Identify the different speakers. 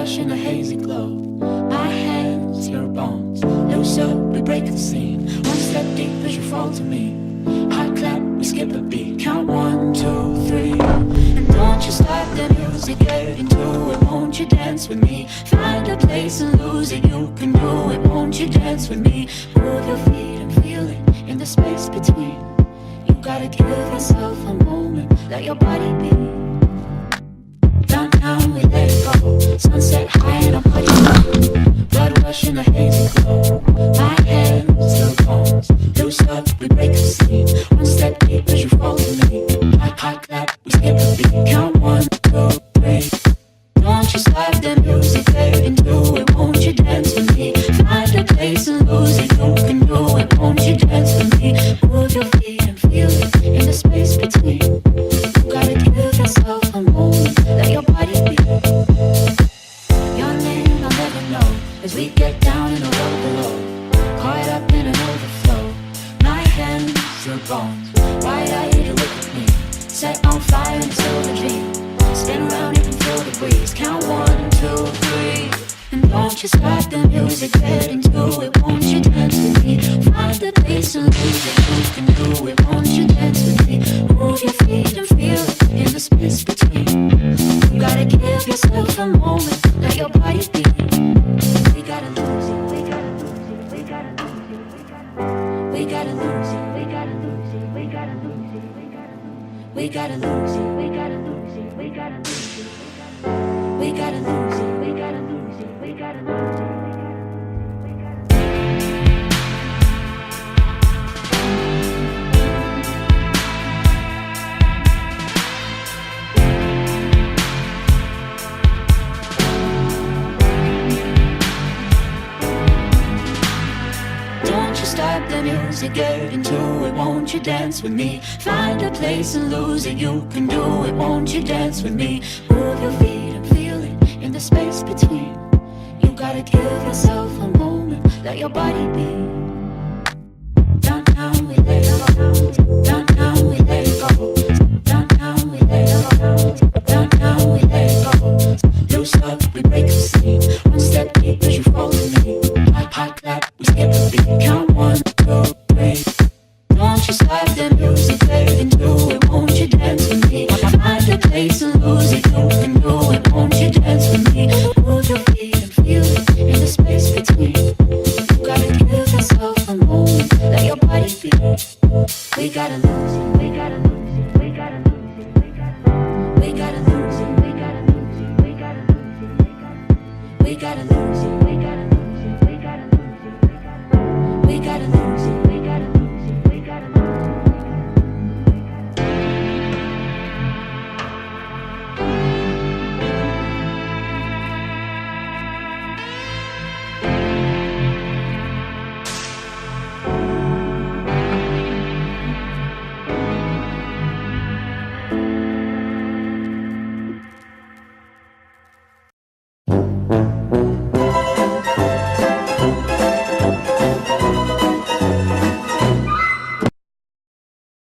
Speaker 1: rush in a hazy glow. My hands, your bones. Loose up, we break the scene. One step deep as you fall to me. Hot clap, we skip a beat. Count 1, 2, 3. And don't you stop the music, get into it. Won't you dance with me? Find a place and lose it. You can do it. Won't you dance with me? Move your feet and feel it in the space between. You gotta give yourself a moment. Let your body be. Downtown we let it go. Sunset high and I'm putting up. Blood rush in a hazy glow. My hands, your bones. Loose up, we break the scene. One step deep as you fall to me. Hot, hot clap, we skip a beat. Count 1, 2, 3. Don't you stop the music, get into it. Won't you dance with me? Find a place and lose it. You can do it. Won't you dance with me? Move your feet and feel it in the space between. You gotta give yourself a moment. Let your body be. Your name I'll never know as we get down in the road below. Caught up in an overflow. My hands, your bones. Wide-eyed, you look at me. Set on fire and still a dream. Spin around, you can feel the breeze. Count 1, 2, 3. And don't you stop the music, get into it. Won't you dance with me? Find the place and lose it. You can do it. Won't you dance with me? Move your feet and feel it in the space between. You gotta give yourself a moment. Let your body be. We gotta lose it. We gotta lose it. We gotta lose it. We gotta lose it. We gotta lose it. We gotta lose it. We gotta lose it. We gotta lose it. We gotta lose it. We gotta lose it. We gotta lose it. We gotta lose it. Stop the music, get into it. Won't you dance with me? Find a place and lose it. You can do it. Won't you dance with me? Move your feet and feel it in the space between. You gotta give yourself a moment. Let your body be. Downtown we let it go. Downtown we let it go. Downtown we let it go. Downtown we let it go. Loose up, we break the scene. One step deep as you fall to me. Hot, hot clap, we skip a beat. Count 1, 2, 3. Don't you stop the music, get into it. Won't you dance with me? Find a place and lose it. You can do it. Won't you dance with me? Move your feet and feel it in the space between. You gotta give yourself a moment. Let your body be. We gotta lose it. We gotta lose it. We gotta lose it. We gotta lose it. We gotta lose it. We gotta lose it. We gotta lose it.